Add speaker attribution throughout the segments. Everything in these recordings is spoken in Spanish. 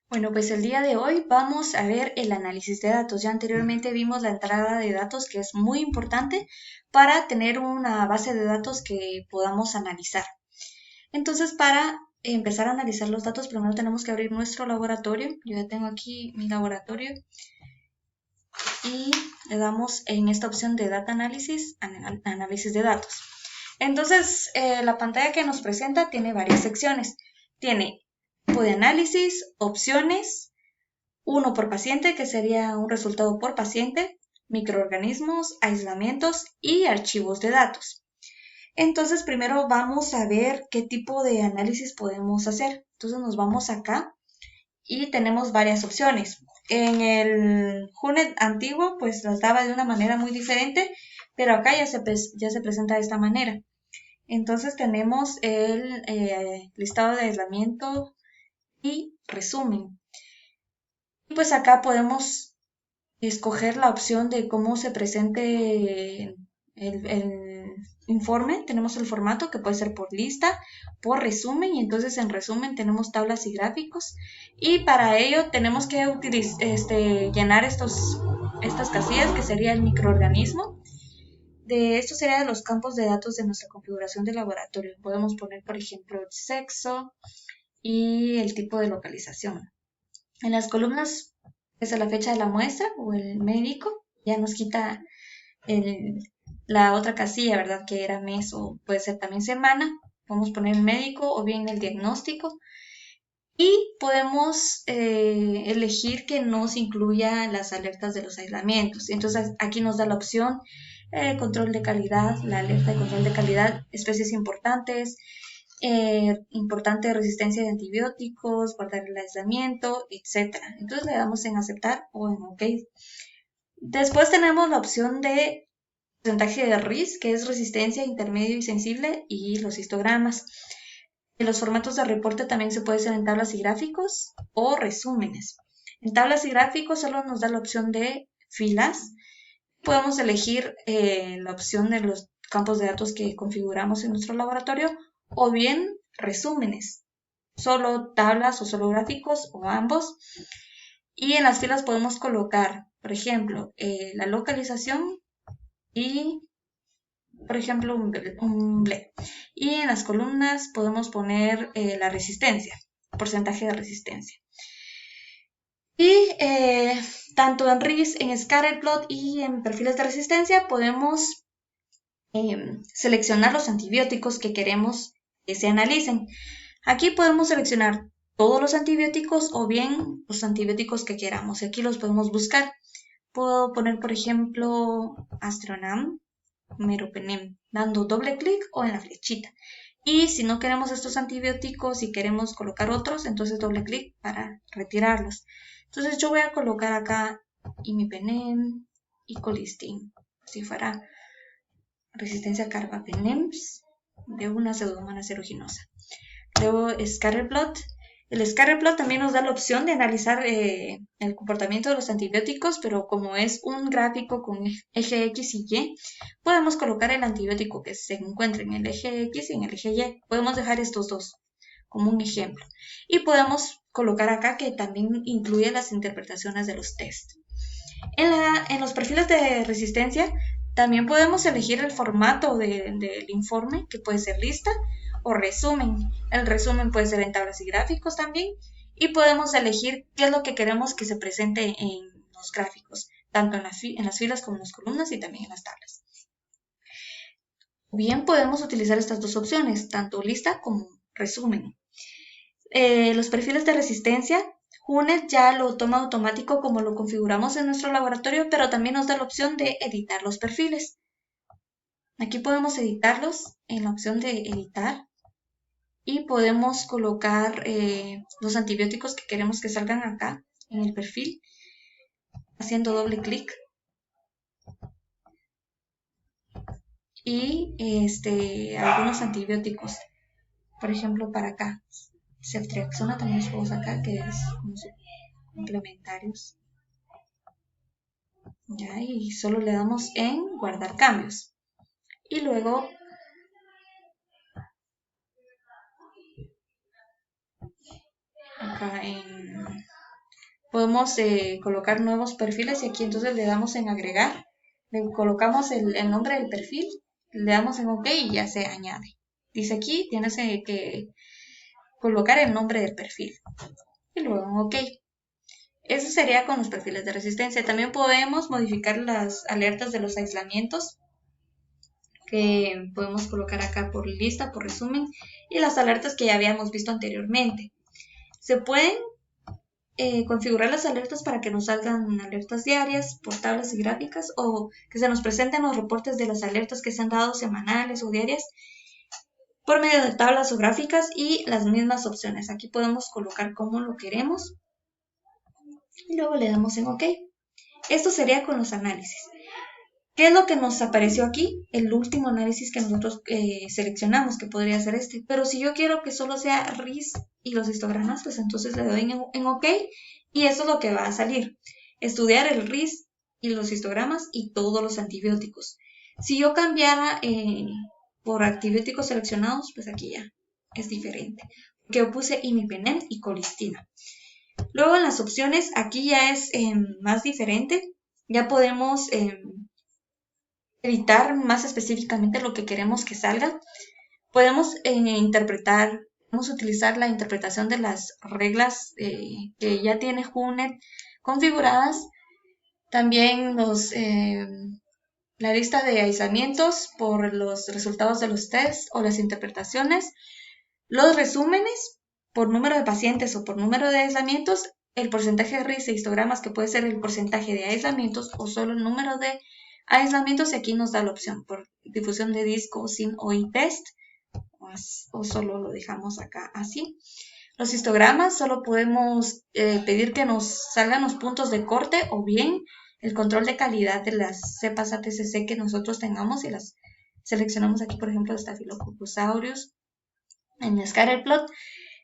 Speaker 1: Bueno, pues el día de hoy vamos a ver el análisis de datos. Ya anteriormente vimos la entrada de datos, que es muy importante para tener una base de datos que podamos analizar. Entonces, para empezar a analizar los datos, primero tenemos que abrir nuestro laboratorio. Yo ya tengo aquí mi laboratorio y le damos en esta opción de Data Analysis, análisis de datos. Entonces, la pantalla que nos presenta tiene varias secciones. Tiene tipo de análisis, opciones, uno por paciente, que sería un resultado por paciente, microorganismos, aislamientos y archivos de datos. Entonces, primero vamos a ver qué tipo de análisis podemos hacer. Entonces, nos vamos acá y tenemos varias opciones. En el HUNET antiguo, pues las daba de una manera muy diferente, pero acá ya se presenta de esta manera. Entonces, tenemos el listado de aislamiento y resumen. Y pues acá podemos escoger la opción de cómo se presente el informe. Tenemos el formato que puede ser por lista, por resumen, y entonces en resumen tenemos tablas y gráficos. Y para ello tenemos que llenar estas casillas, que sería el microorganismo. De esto sería de los campos de datos de nuestra configuración de laboratorio. Podemos poner, por ejemplo, el sexo y el tipo de localización. En las columnas es la fecha de la muestra o el médico, ya nos quita la otra casilla, ¿verdad? Que era mes o puede ser también semana. Podemos poner el médico o bien el diagnóstico. Y podemos elegir que nos incluya las alertas de los aislamientos. Entonces aquí nos da la opción control de calidad, la alerta de control de calidad, especies importantes, importante resistencia de antibióticos, guardar el aislamiento, etc. Entonces le damos en aceptar o en OK. Después tenemos la opción de porcentaje de RIS, que es resistencia, intermedio y sensible, y los histogramas. En los formatos de reporte también se puede hacer en tablas y gráficos o resúmenes. En tablas y gráficos solo nos da la opción de filas. Podemos elegir la opción de los campos de datos que configuramos en nuestro laboratorio o bien resúmenes, solo tablas o solo gráficos o ambos. Y en las filas podemos colocar, por ejemplo, la localización y, por ejemplo, un ble. Y en las columnas podemos poner la resistencia, porcentaje de resistencia. Y tanto en RIS, en Scatterplot y en perfiles de resistencia podemos seleccionar los antibióticos que queremos que se analicen. Aquí podemos seleccionar todos los antibióticos o bien los antibióticos que queramos. Aquí los podemos buscar. Puedo poner, por ejemplo, Astronam, Meropenem, dando doble clic o en la flechita. Y si no queremos estos antibióticos y queremos colocar otros, entonces doble clic para retirarlos. Entonces yo voy a colocar acá Imipenem y Colistin, si fuera resistencia a carbapenems de una pseudomonas aeruginosa. Luego Scatterplot. El Scatterplot también nos da la opción de analizar el comportamiento de los antibióticos, pero como es un gráfico con eje X y Y, podemos colocar el antibiótico que se encuentre en el eje X y en el eje Y. Podemos dejar estos dos como un ejemplo. Y podemos colocar acá que también incluye las interpretaciones de los test. En los perfiles de resistencia también podemos elegir el formato del informe, que puede ser lista o resumen. El resumen puede ser en tablas y gráficos también. Y podemos elegir qué es lo que queremos que se presente en los gráficos, tanto en las filas como en las columnas y también en las tablas. Bien, podemos utilizar estas dos opciones, tanto lista como resumen. Los perfiles de resistencia, HUNET ya lo toma automático como lo configuramos en nuestro laboratorio, pero también nos da la opción de editar los perfiles. Aquí podemos editarlos en la opción de editar y podemos colocar los antibióticos que queremos que salgan acá en el perfil, haciendo doble clic. Y algunos antibióticos, por ejemplo, para acá. Ceftriaxona también los puedo sacar, que es como complementarios. ¿Ya? Y solo le damos en guardar cambios. Y luego acá en Podemos colocar nuevos perfiles y aquí entonces le damos en agregar, le colocamos el nombre del perfil, le damos en OK y ya se añade. Dice aquí, tienes que colocar el nombre del perfil y luego en OK. Eso sería con los perfiles de resistencia. También podemos modificar las alertas de los aislamientos, que podemos colocar acá por lista, por resumen, y las alertas que ya habíamos visto anteriormente. Se pueden configurar las alertas para que nos salgan alertas diarias por tablas y gráficas, o que se nos presenten los reportes de las alertas que se han dado semanales o diarias por medio de tablas o gráficas y las mismas opciones. Aquí podemos colocar cómo lo queremos y luego le damos en OK. Esto sería con los análisis. ¿Qué es lo que nos apareció aquí? El último análisis que nosotros seleccionamos, que podría ser este. Pero si yo quiero que solo sea RIS y los histogramas, pues entonces le doy en OK y eso es lo que va a salir. Estudiar el RIS y los histogramas y todos los antibióticos. Si yo cambiara por antibióticos seleccionados, pues aquí ya es diferente. Porque yo puse imipenem y colistina. Luego en las opciones, aquí ya es más diferente. Ya podemos editar más específicamente lo que queremos que salga. Podemos podemos utilizar la interpretación de las reglas que ya tiene HUNET configuradas. También la lista de aislamientos por los resultados de los tests o las interpretaciones. Los resúmenes por número de pacientes o por número de aislamientos. El porcentaje de RIS e histogramas, que puede ser el porcentaje de aislamientos o solo el número de aislamientos, y aquí nos da la opción por difusión de disco, sin o test, o solo lo dejamos acá así. Los histogramas solo podemos pedir que nos salgan los puntos de corte o bien el control de calidad de las cepas ATCC que nosotros tengamos y las seleccionamos aquí, por ejemplo, Staphylococcus aureus. En Scatterplot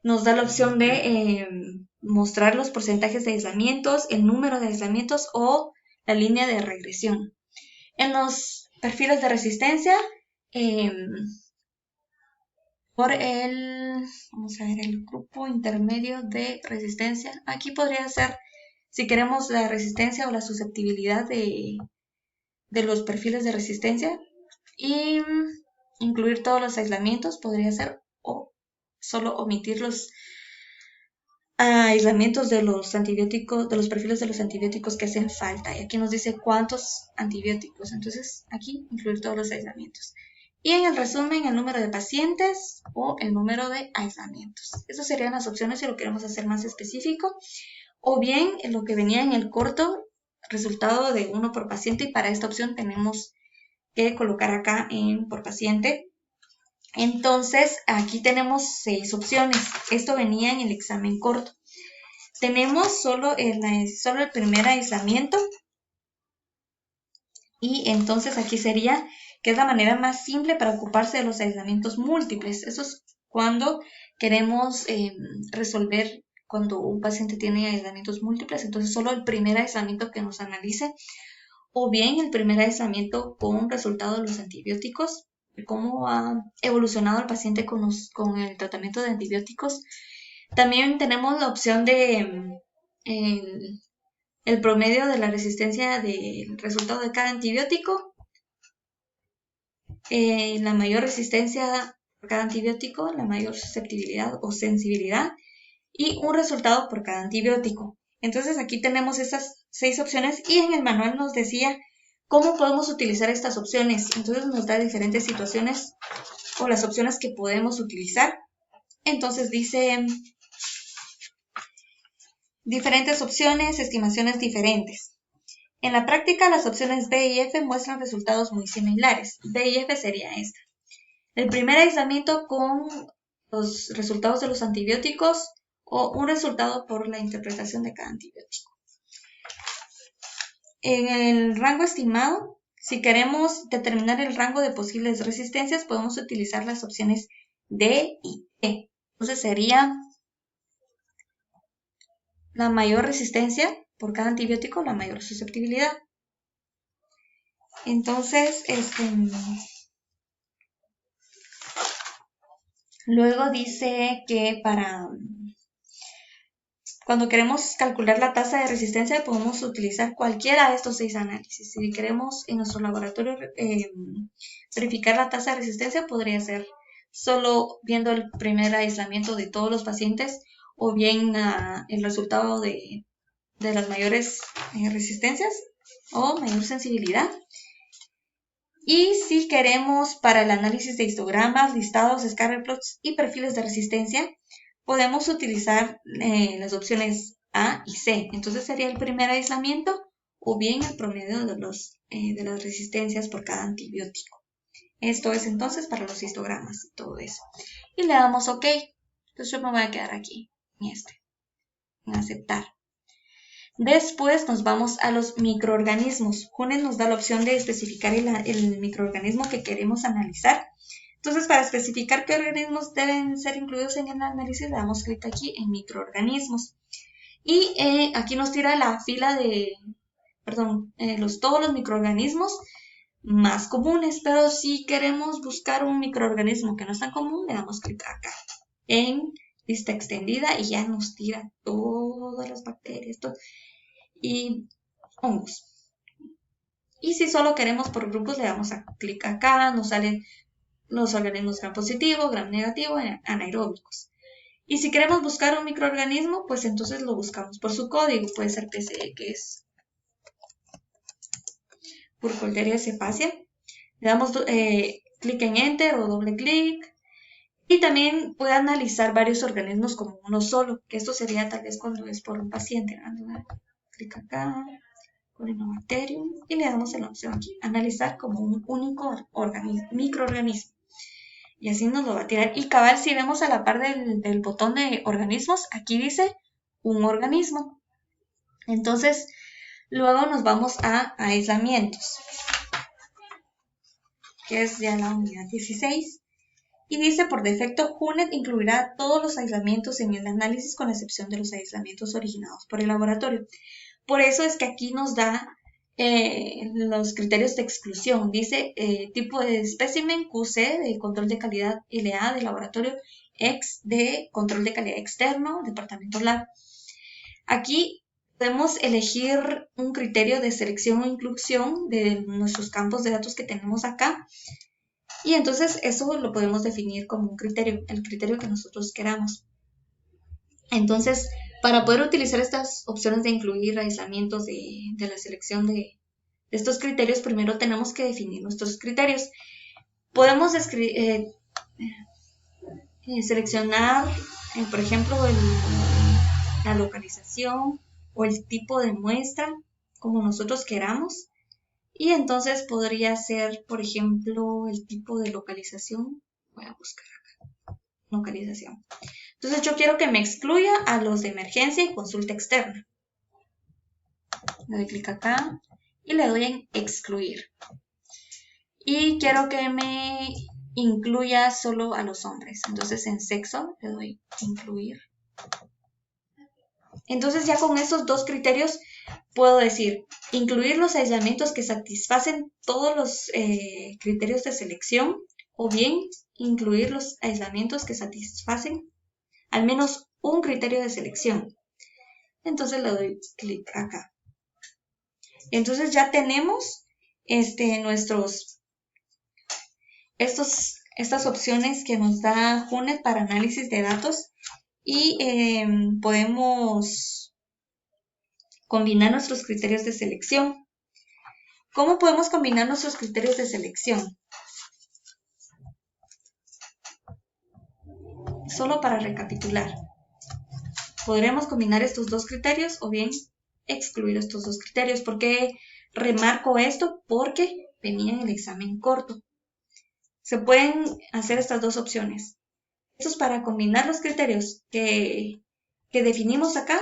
Speaker 1: nos da la opción de mostrar los porcentajes de aislamientos, el número de aislamientos o la línea de regresión. En los perfiles de resistencia, vamos a ver, el grupo intermedio de resistencia. Aquí podría ser, si queremos la resistencia o la susceptibilidad de los perfiles de resistencia, y incluir todos los aislamientos, podría ser, o solo omitir los aislamientos de los antibióticos, de los perfiles de los antibióticos que hacen falta. Y aquí nos dice cuántos antibióticos. Entonces, aquí incluir todos los aislamientos. Y en el resumen, el número de pacientes o el número de aislamientos. Esas serían las opciones si lo queremos hacer más específico. O bien, en lo que venía en el corto, resultado de 1 por paciente. Y para esta opción tenemos que colocar acá en por paciente. Entonces, aquí tenemos 6 opciones. Esto venía en el examen corto. Tenemos solo el primer aislamiento. Y entonces aquí sería que es la manera más simple para ocuparse de los aislamientos múltiples. Eso es cuando queremos resolver cuando un paciente tiene aislamientos múltiples. Entonces, solo el primer aislamiento que nos analice. O bien el primer aislamiento con resultado de los antibióticos, cómo ha evolucionado el paciente con el tratamiento de antibióticos. También tenemos la opción de el promedio de la resistencia del resultado de cada antibiótico, la mayor resistencia por cada antibiótico, la mayor susceptibilidad o sensibilidad y un resultado por cada antibiótico. Entonces aquí tenemos esas 6 opciones y en el manual nos decía cómo podemos utilizar estas opciones. Entonces nos da diferentes situaciones o las opciones que podemos utilizar. Entonces dice diferentes opciones, estimaciones diferentes. En la práctica, las opciones B y F muestran resultados muy similares. B y F sería esta. El primer aislamiento con los resultados de los antibióticos o un resultado por la interpretación de cada antibiótico. En el rango estimado, si queremos determinar el rango de posibles resistencias, podemos utilizar las opciones D y E. Entonces sería la mayor resistencia por cada antibiótico, la mayor susceptibilidad. Entonces, luego dice que para Cuando queremos calcular la tasa de resistencia, podemos utilizar cualquiera de estos 6 análisis. Si queremos en nuestro laboratorio verificar la tasa de resistencia, podría ser solo viendo el primer aislamiento de todos los pacientes o bien el resultado de las mayores resistencias o mayor sensibilidad. Y si queremos para el análisis de histogramas, listados, scatter plots y perfiles de resistencia, podemos utilizar las opciones A y C. Entonces sería el primer aislamiento o bien el promedio de las resistencias por cada antibiótico. Esto es entonces para los histogramas y todo eso. Y le damos OK. Entonces yo me voy a quedar aquí, en aceptar. Después nos vamos a los microorganismos. Junet nos da la opción de especificar el microorganismo que queremos analizar. Entonces, para especificar qué organismos deben ser incluidos en el análisis, le damos clic aquí en microorganismos. Y aquí nos tira la fila de, todos los microorganismos más comunes. Pero si queremos buscar un microorganismo que no es tan común, le damos clic acá en lista extendida y ya nos tira todas las bacterias y hongos. Y si solo queremos por grupos, le damos a clic acá, nos salen los organismos gram positivo, gram negativo, anaeróbicos. Y si queremos buscar un microorganismo, pues entonces lo buscamos por su código. Puede ser PCX, Burkholderia cepacia. Le damos clic en Enter o doble clic. Y también puede analizar varios organismos como uno solo, que esto sería tal vez cuando es por un paciente. Clic acá, Corynebacterium, y le damos en la opción aquí, analizar como un único microorganismo. Y así nos lo va a tirar. Y cabal, si vemos a la par del botón de organismos, aquí dice un organismo. Entonces, luego nos vamos a aislamientos, que es ya la unidad 16. Y dice, por defecto, Junet incluirá todos los aislamientos en el análisis con excepción de los aislamientos originados por el laboratorio. Por eso es que aquí nos da los criterios de exclusión. Dice tipo de espécimen QC de control de calidad LA de laboratorio, X de control de calidad externo, departamento lab. Aquí podemos elegir un criterio de selección o inclusión de nuestros campos de datos que tenemos acá. Y entonces eso lo podemos definir como un criterio, el criterio que nosotros queramos. Entonces, para poder utilizar estas opciones de incluir aislamientos de la selección de estos criterios, primero tenemos que definir nuestros criterios. Podemos seleccionar, por ejemplo, la localización o el tipo de muestra, como nosotros queramos. Y entonces podría ser, por ejemplo, el tipo de localización. Voy a buscar acá. Localización. Entonces yo quiero que me excluya a los de emergencia y consulta externa. Le doy clic acá y le doy en excluir. Y quiero que me incluya solo a los hombres. Entonces en sexo le doy incluir. Entonces ya con estos dos criterios puedo decir incluir los aislamientos que satisfacen todos los criterios de selección o bien incluir los aislamientos que satisfacen al menos un criterio de selección. Entonces le doy clic acá. Entonces ya tenemos estas opciones que nos da Junet para análisis de datos y podemos combinar nuestros criterios de selección. ¿Cómo podemos combinar nuestros criterios de selección? Solo para recapitular. Podremos combinar estos dos criterios o bien excluir estos dos criterios. ¿Por qué remarco esto? Porque venía en el examen corto. Se pueden hacer estas dos opciones. Esto es para combinar los criterios que definimos acá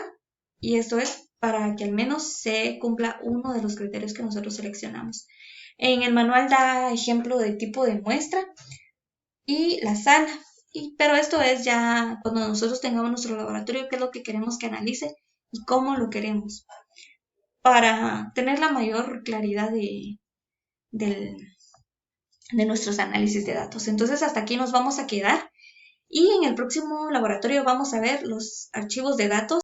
Speaker 1: y esto es para que al menos se cumpla uno de los criterios que nosotros seleccionamos. En el manual da ejemplo de tipo de muestra y la sala. Pero esto es ya cuando nosotros tengamos nuestro laboratorio, qué es lo que queremos que analice y cómo lo queremos, para tener la mayor claridad de nuestros análisis de datos. Entonces hasta aquí nos vamos a quedar y en el próximo laboratorio vamos a ver los archivos de datos